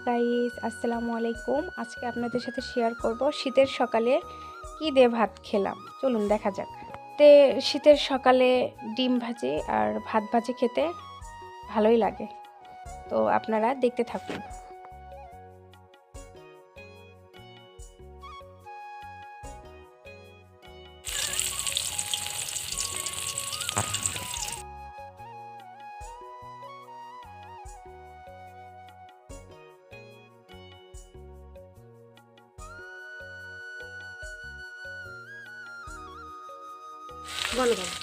Guys, আসসালামু আলাইকুম। আজকে আপনাদের সাথে শেয়ার করব শীতের সকালে কি দিয়ে ভাত খেলাম। চলুন দেখা যাক। শীতের সকালে ডিম ভাজি আর ভাত ভাজি খেতে ভালোই লাগে, তো আপনারা দেখতে থাকুন। বলো বলো।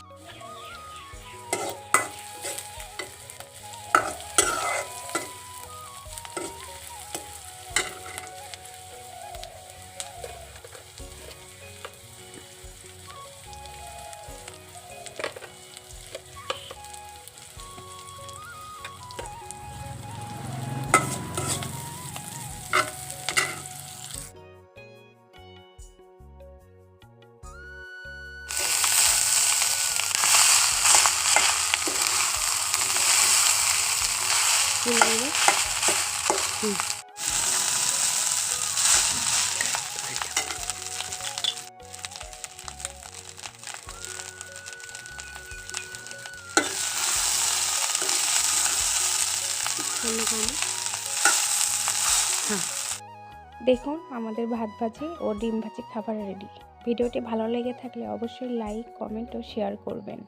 দেখুন, আমাদের ভাত ভাজি ও ডিম ভাজি খাবার রেডি। ভিডিওটি ভালো লেগে থাকলে অবশ্যই লাইক, কমেন্ট ও শেয়ার করবেন।